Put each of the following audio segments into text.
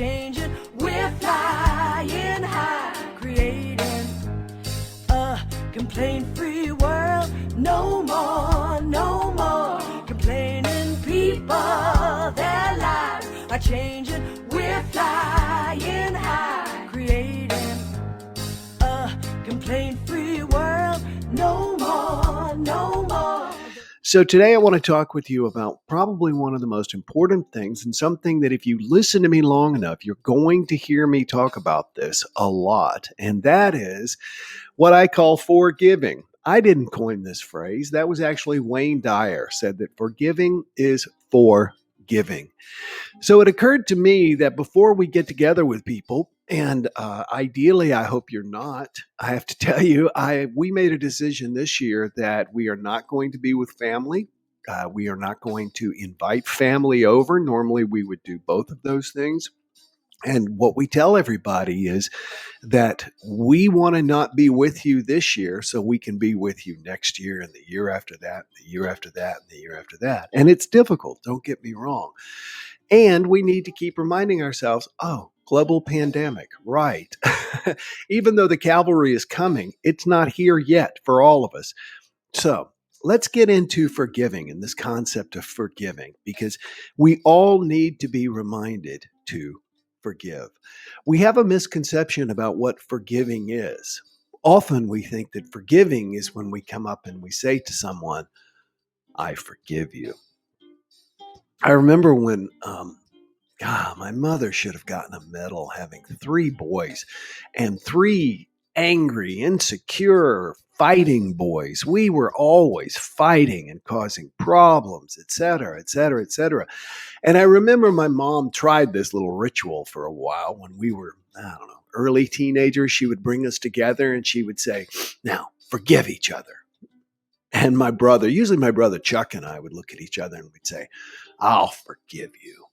changing. We're flying high, creating a complaint-free world. No more, no more complaining. People, their lives are changing. We're flying high, creating a complaint-free world. No more, no more. So today I want to talk with you about probably one of the most important things, and something that if you listen to me long enough, you're going to hear me talk about this a lot. And that is what I call forgiving. I didn't coin this phrase. That was actually Wayne Dyer said that forgiving is for giving. So it occurred to me that before we get together with people, and ideally, I hope you're not, I have to tell you, we made a decision this year that we are not going to be with family. We are not going to invite family over. Normally, we would do both of those things. And what we tell everybody is that we want to not be with you this year so we can be with you next year and the year after that, the year after that, and the year after that. And it's difficult, don't get me wrong. And we need to keep reminding ourselves, oh, global pandemic, right. Even though the cavalry is coming, it's not here yet for all of us. So let's get into forgiving and this concept of forgiving, because we all need to be reminded to forgive. We have a misconception about what forgiving is. Often we think that forgiving is when we come up and we say to someone, I forgive you. I remember when my mother should have gotten a medal having 3 boys and 3 angry, insecure, fighting boys. We were always fighting and causing problems, et cetera, et cetera, et cetera. And I remember my mom tried this little ritual for a while when we were, early teenagers. She would bring us together and she would say, now, forgive each other. And my brother, usually my brother Chuck and I would look at each other and we'd say, I'll forgive you,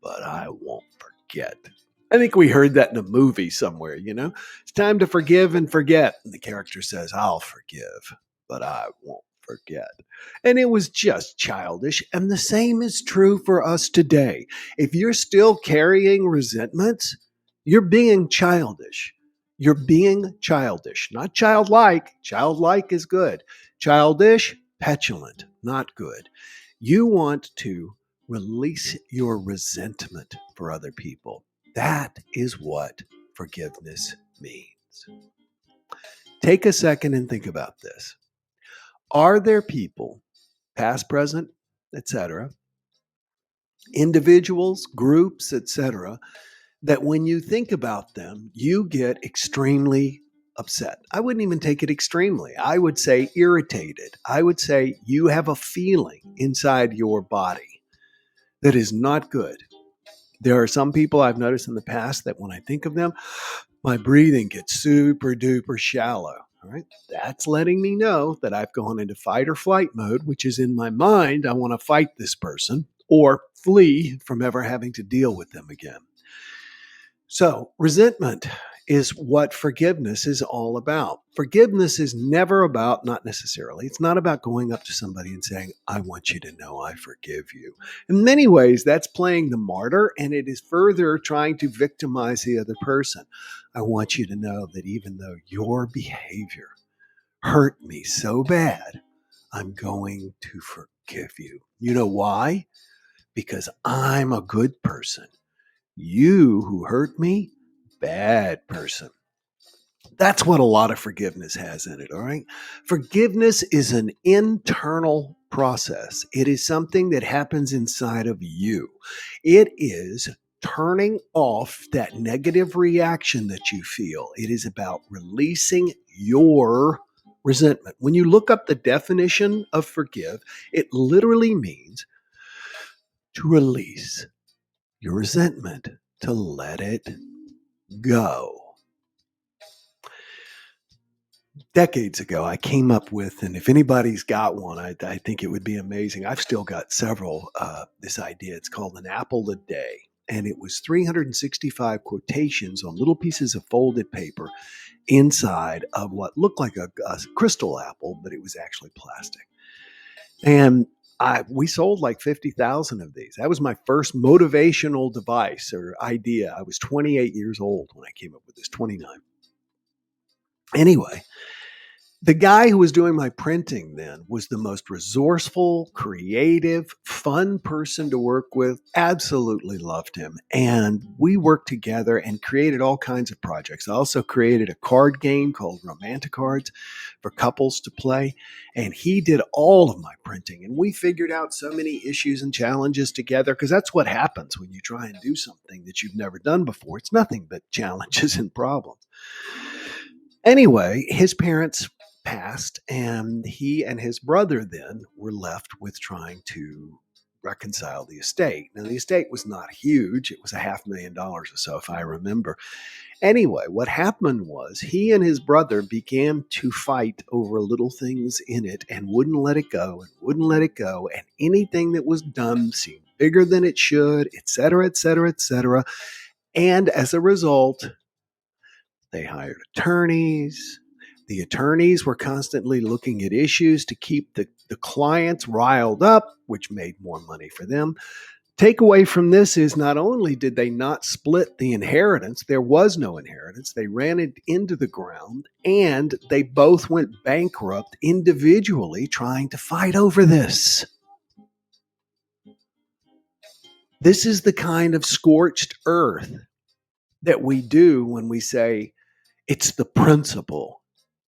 but I won't forget. I think we heard that in a movie somewhere, It's time to forgive and forget. And the character says, I'll forgive, but I won't forget. And it was just childish. And the same is true for us today. If you're still carrying resentments, you're being childish. You're being childish, not childlike. Childlike is good. Childish, petulant, not good. You want to release your resentment for other people. That is what forgiveness means. Take a second and think about this. Are there people, past, present, etc., individuals, groups, etc., that when you think about them, you get extremely upset? I wouldn't even take it extremely. I would say irritated. I would say you have a feeling inside your body that is not good. There are some people I've noticed in the past that when I think of them, my breathing gets super duper shallow. All right. That's letting me know that I've gone into fight or flight mode, which is in my mind, I want to fight this person or flee from ever having to deal with them again. So resentment is what forgiveness is all about. Forgiveness is never about, not necessarily, it's not about going up to somebody and saying, I want you to know I forgive you. In many ways, that's playing the martyr, and it is further trying to victimize the other person. I want you to know that even though your behavior hurt me so bad, I'm going to forgive you. You know why? Because I'm a good person. You who hurt me, bad person. That's what a lot of forgiveness has in it, all right? Forgiveness is an internal process. It is something that happens inside of you. It is turning off that negative reaction that you feel. It is about releasing your resentment. When you look up the definition of forgive, it literally means to release your resentment, to let it go. Decades ago, I came up with, and if anybody's got one, I think it would be amazing. I've still got several, this idea. It's called an apple a day. And it was 365 quotations on little pieces of folded paper inside of what looked like a crystal apple, but it was actually plastic. And We sold like 50,000 of these. That was my first motivational device or idea. I was 28 years old when I came up with this, 29. Anyway, the guy who was doing my printing then was the most resourceful, creative, fun person to work with. Absolutely loved him. And we worked together and created all kinds of projects. I also created a card game called Romantic Cards for couples to play. And he did all of my printing. And we figured out so many issues and challenges together because that's what happens when you try and do something that you've never done before. It's nothing but challenges and problems. Anyway, his parents passed, and he and his brother then were left with trying to reconcile the estate. Now, the estate was not huge. It was $500,000 or so, if I remember. Anyway, what happened was he and his brother began to fight over little things in it and wouldn't let it go and wouldn't let it go. And anything that was done seemed bigger than it should, et cetera, et cetera, et cetera. And as a result, they hired attorneys. The attorneys were constantly looking at issues to keep the clients riled up, which made more money for them. Takeaway from this is not only did they not split the inheritance, there was no inheritance. They ran it into the ground, and they both went bankrupt individually trying to fight over this. This is the kind of scorched earth that we do when we say it's the principle.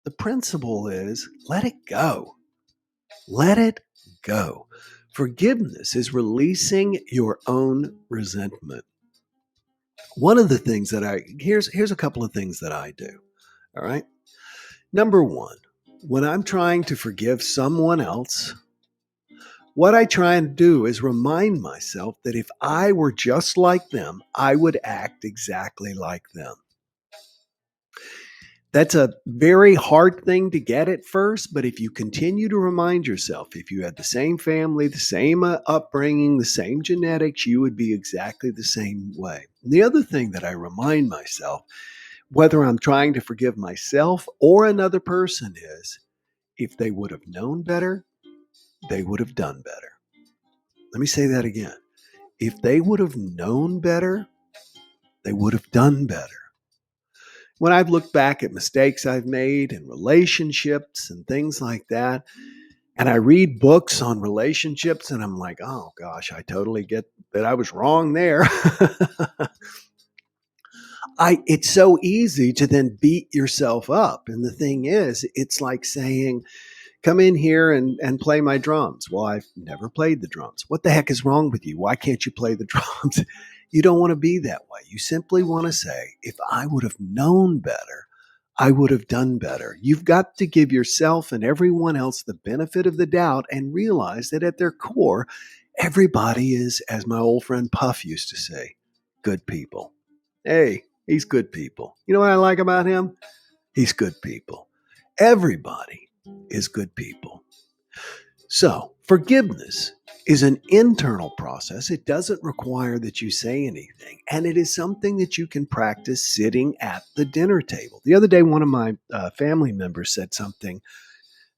The principle is let it go. Let it go. Forgiveness is releasing your own resentment. One of the things that here's a couple of things that I do. All right. Number one, when I'm trying to forgive someone else, what I try and do is remind myself that if I were just like them, I would act exactly like them. That's a very hard thing to get at first, but if you continue to remind yourself, if you had the same family, the same upbringing, the same genetics, you would be exactly the same way. And the other thing that I remind myself, whether I'm trying to forgive myself or another person, is if they would have known better, they would have done better. Let me say that again. If they would have known better, they would have done better. When I've looked back at mistakes I've made in relationships and things like that, and I read books on relationships and I'm like, oh gosh, I totally get that I was wrong there. It's so easy to then beat yourself up. And the thing is, it's like saying, come in here and play my drums. Well, I've never played the drums. What the heck is wrong with you? Why can't you play the drums? You don't want to be that way. You simply want to say, if I would have known better, I would have done better. You've got to give yourself and everyone else the benefit of the doubt and realize that at their core, everybody is, as my old friend Puff used to say, good people. Hey, he's good people. You know what I like about him? He's good people. Everybody is good people. So, forgiveness is an internal process. It doesn't require that you say anything, and it is something that you can practice sitting at the dinner table. The other day, one of my family members said something,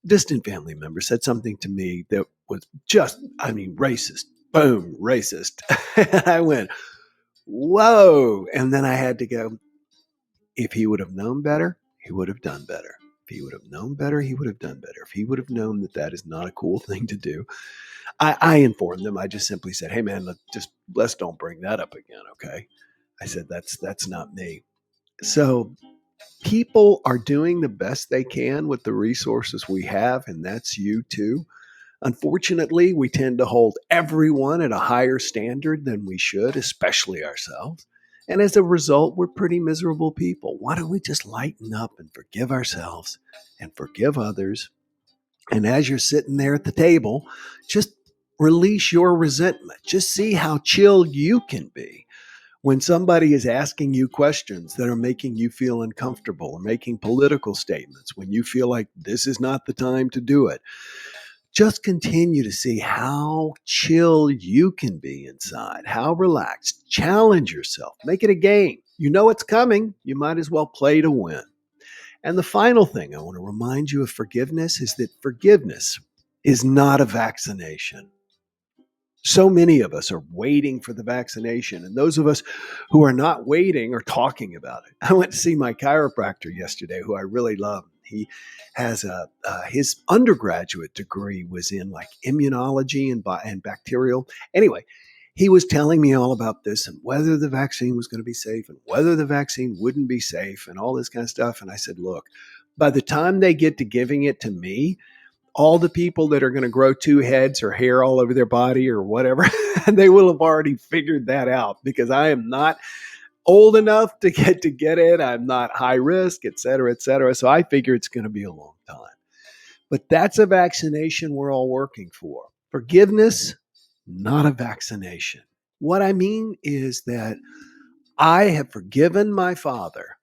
distant family member said something to me that was just, racist. Boom, racist. And I went, whoa. And then I had to go, if he would have known better, he would have done better. If he would have known better, he would have done better. If he would have known that that is not a cool thing to do, I informed them. I just simply said, hey man, let's don't bring that up again. Okay. I said, that's not me. So people are doing the best they can with the resources we have. And that's you too. Unfortunately, we tend to hold everyone at a higher standard than we should, especially ourselves. And as a result, we're pretty miserable people. Why don't we just lighten up and forgive ourselves and forgive others? And as you're sitting there at the table, just release your resentment. Just see how chill you can be when somebody is asking you questions that are making you feel uncomfortable or making political statements when you feel like this is not the time to do it. Just continue to see how chill you can be inside, how relaxed. Challenge yourself. Make it a game. You know it's coming. You might as well play to win. And the final thing I want to remind you of forgiveness is that forgiveness is not a vaccination. So many of us are waiting for the vaccination, and those of us who are not waiting are talking about it. I went to see my chiropractor yesterday, who I really love. He has his undergraduate degree was in like immunology and bacterial. Anyway, he was telling me all about this and whether the vaccine was going to be safe and whether the vaccine wouldn't be safe and all this kind of stuff. And I said, look, by the time they get to giving it to me, all the people that are going to grow two heads or hair all over their body or whatever, they will have already figured that out because I am not old enough to get it. I'm not high risk, et cetera, et cetera. So I figure it's going to be a long time. But that's a vaccination we're all working for. Forgiveness, not a vaccination. What I mean is that I have forgiven my father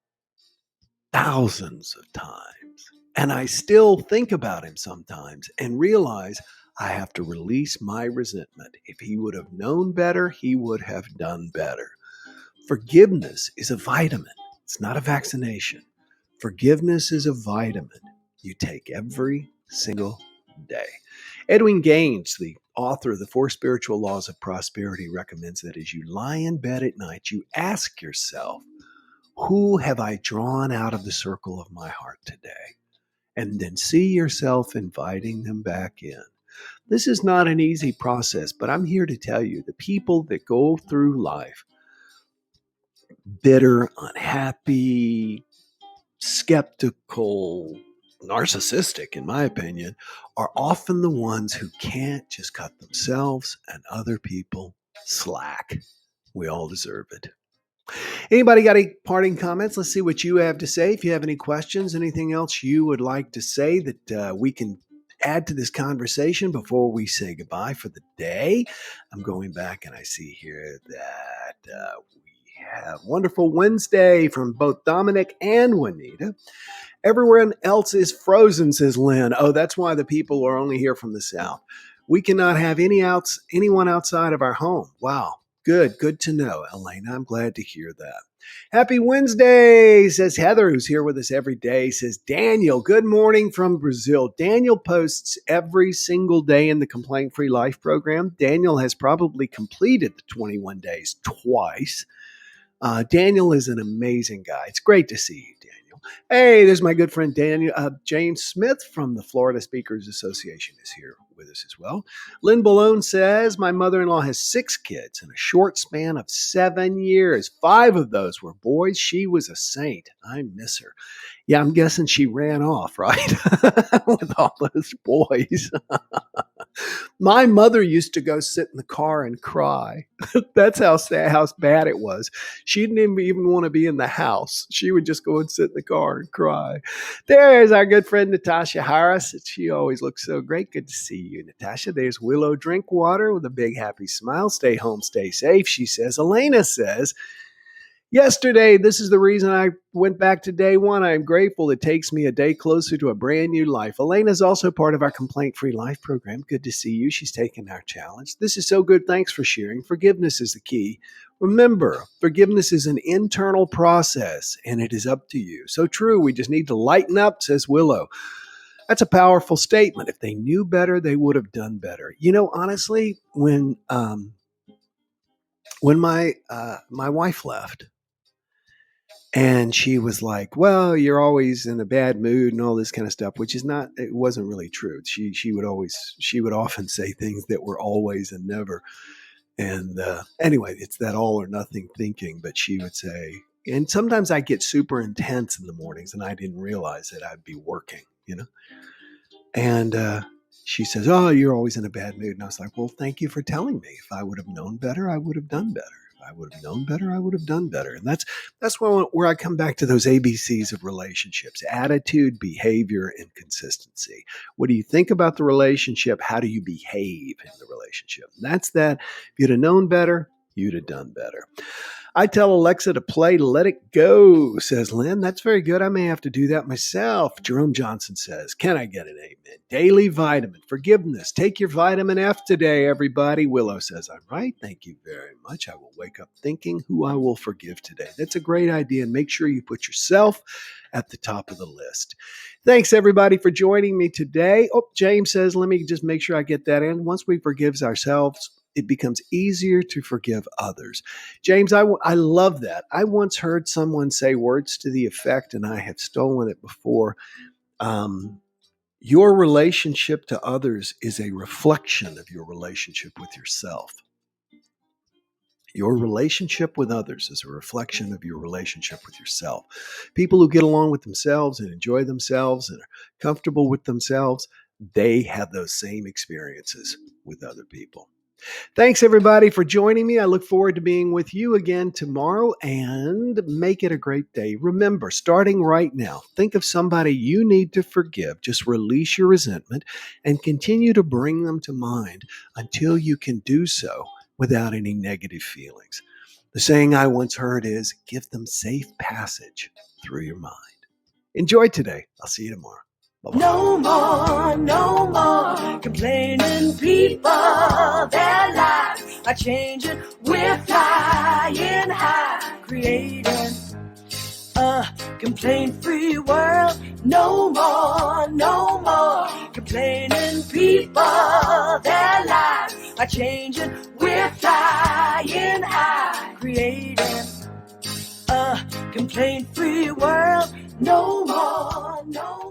thousands of times. And I still think about him sometimes and realize I have to release my resentment. If he would have known better, he would have done better. Forgiveness is a vitamin. It's not a vaccination. Forgiveness is a vitamin you take every single day. Edwin Gaines, the author of The Four Spiritual Laws of Prosperity, recommends that as you lie in bed at night, you ask yourself, who have I drawn out of the circle of my heart today? And then see yourself inviting them back in. This is not an easy process, but I'm here to tell you the people that go through life bitter, unhappy, skeptical, narcissistic, in my opinion, are often the ones who can't just cut themselves and other people slack. We all deserve it. Anybody got any parting comments? Let's see what you have to say. If you have any questions, anything else you would like to say that we can add to this conversation before we say goodbye for the day. I'm going back and I see here that we have wonderful Wednesday from both Dominic and Juanita. Everyone else is frozen, says Lynn. Oh, that's why the people are only here from the South. We cannot have anyone outside of our home. Wow. Good to know, Elena. I'm glad to hear that. Happy Wednesday, says Heather, who's here with us every day, says Daniel, good morning from Brazil. Daniel posts every single day in the Complaint Free Life program. Daniel has probably completed the 21 days twice. Daniel is an amazing guy. It's great to see you, Daniel. Hey, there's my good friend Daniel. James Smith from the Florida Speakers Association is here with us as well. Lynn Balone says, my mother-in-law has 6 kids in a short span of 7 years. 5 of those were boys. She was a saint. I miss her. Yeah, I'm guessing she ran off, right? With all those boys. My mother used to go sit in the car and cry. That's how sad, how bad it was. She didn't even want to be in the house. She would just go and sit in the car and cry. There's our good friend Natasha Harris. She always looks so great. Good to see you, Natasha. There's Willow Drinkwater with a big happy smile. Stay home, stay safe, she says. Elena says, yesterday, this is the reason I went back to day one. I am grateful it takes me a day closer to a brand new life. Elena is also part of our Complaint Free Life program. Good to see you. She's taken our challenge. This is so good. Thanks for sharing. Forgiveness is the key. Remember, forgiveness is an internal process, and it is up to you. So true. We just need to lighten up, says Willow. That's a powerful statement. If they knew better, they would have done better. You know, honestly, when my wife left, and she was like, well, you're always in a bad mood and all this kind of stuff, which is not, it wasn't really true. She would often say things that were always and never. And anyway, it's that all or nothing thinking, but she would say, and sometimes I get super intense in the mornings and I didn't realize that I'd be working, you know? And she says, oh, you're always in a bad mood. And I was like, well, thank you for telling me. If I would have known better, I would have done better. I would have known better, I would have done better. And that's where I come back to those ABCs of relationships: attitude, behavior, and consistency. What do you think about the relationship? How do you behave in the relationship? And that's that. If you'd have known better, you'd have done better. I tell Alexa to play Let It Go, says Lynn. That's very good. I may have to do that myself. Jerome Johnson says, can I get an amen? Daily vitamin. Forgiveness. Take your vitamin F today, everybody. Willow says, I'm right. Thank you very much. I will wake up thinking who I will forgive today. That's a great idea. And make sure you put yourself at the top of the list. Thanks, everybody, for joining me today. Oh, James says, let me just make sure I get that in. Once we forgive ourselves, it becomes easier to forgive others. James, I love that. I once heard someone say words to the effect, and I have stolen it before. Your relationship to others is a reflection of your relationship with yourself. Your relationship with others is a reflection of your relationship with yourself. People who get along with themselves and enjoy themselves and are comfortable with themselves, they have those same experiences with other people. Thanks, everybody, for joining me. I look forward to being with you again tomorrow, and make it a great day. Remember, starting right now, think of somebody you need to forgive. Just release your resentment and continue to bring them to mind until you can do so without any negative feelings. The saying I once heard is, give them safe passage through your mind. Enjoy today. I'll see you tomorrow. Bye-bye. No more complaining people. Their lives are changing. We're flying high, creating a complaint-free world. No more complaining people. Their lives are changing. We're flying high, creating a complaint-free world. No more.